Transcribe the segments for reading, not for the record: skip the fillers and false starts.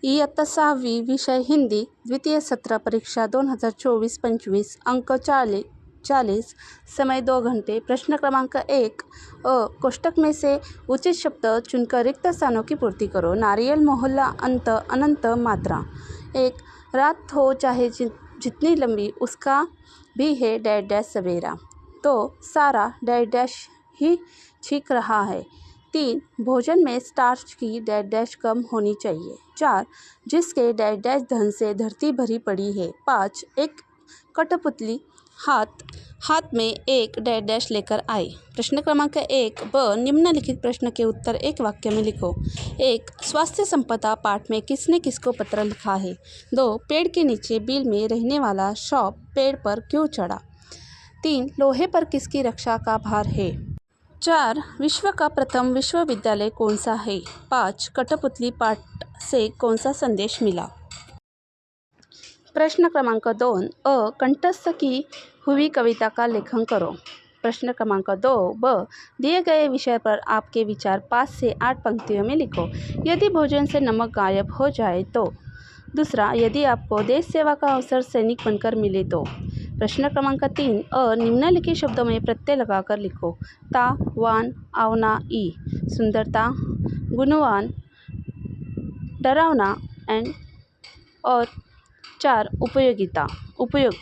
इयत्ता 6वी विषय हिंदी द्वितीय सत्र परीक्षा 2024-25 अंक 40 समय 2 घंटे। प्रश्न क्रमांक 1 कोष्टक में से उचित शब्द चुनकर रिक्त स्थानों की पूर्ति करो। नारियल मोहल्ला अंत अनंत मात्रा। 1 रात हो चाहे जितनी लंबी उसका भी है डैश डैश सवेरा। 2 सारा डैश डैश ही छींक रहा है। 3 भोजन में स्टार्च की डैश डैश कम होनी चाहिए। 4 जिसके डैश डैश धन से धरती भरी पड़ी है। 5 एक कठपुतली हाथ में एक डैश डैश लेकर आई। प्रश्न क्रमांक 1 ब निम्नलिखित प्रश्न के उत्तर एक वाक्य में लिखो। 1 स्वास्थ्य संपदा पाठ में किसने किसको पत्र लिखा है। 2 पेड़ के नीचे बिल में रहने वाला शॉप पेड़ पर क्यों चढ़ा। 3 लोहे पर किसकी रक्षा का भार है। 4 विश्व का प्रथम विश्वविद्यालय कौन सा है। 5 कठपुतली पाठ से कौन सा संदेश मिला। प्रश्न क्रमांक 2 कंठस्थ की हुई कविता का लेखन करो। प्रश्न क्रमांक 2 ब दिए गए विषय पर आपके विचार 5 से 8 पंक्तियों में लिखो। यदि भोजन से नमक गायब हो जाए तो। दूसरा, यदि आपको देश सेवा का अवसर सैनिक बनकर मिले तो। प्रश्न क्रमांक 3 निम्नलिखित शब्दों में प्रत्यय लगाकर लिखो। ता, वान, आवना, ई। सुंदरता, गुणवान, डरावना और 4 उपयोगिता उपयोग।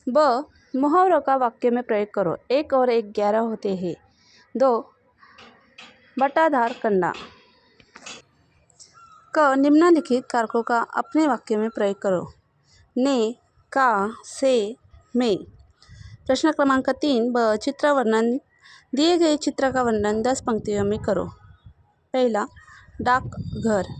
ब मुहावरों का वाक्य में प्रयोग करो। 1 और 1 11 होते हैं। 2 बटाधार कंडा। क निम्नलिखित कारकों का अपने वाक्य में प्रयोग करो। ने, का, से, में। प्रश्न क्रमांक 3 ब चित्र वर्णन दिए गए चित्र का वर्णन 10 पंक्तियों में करो। पहला, डाकघर।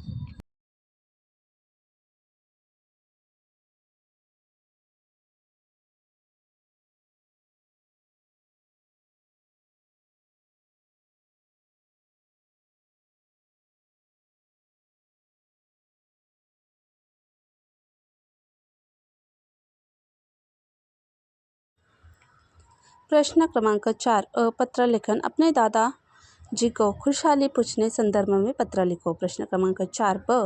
प्रश्न क्रमांक 4 पत्र लेखन अपने दादा जी को खुशहाली पूछने संदर्भ में पत्र लिखो। प्रश्न क्रमांक 4 ब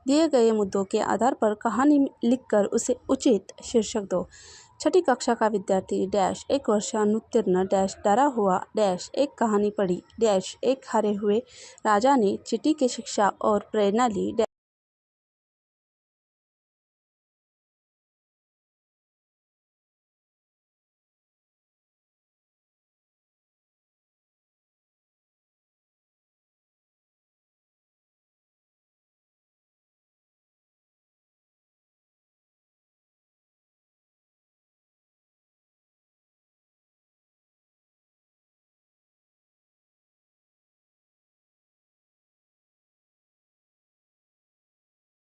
दिए गए मुद्दों के आधार पर कहानी लिखकर उसे उचित शीर्षक दो। छठी कक्षा का विद्यार्थी डैश एक वर्ष अनुत्तीर्ण डैश डरा हुआ डैश एक कहानी पढ़ी डैश एक हारे हुए राजा ने चींटी की शिक्षा और प्रेरणा ली।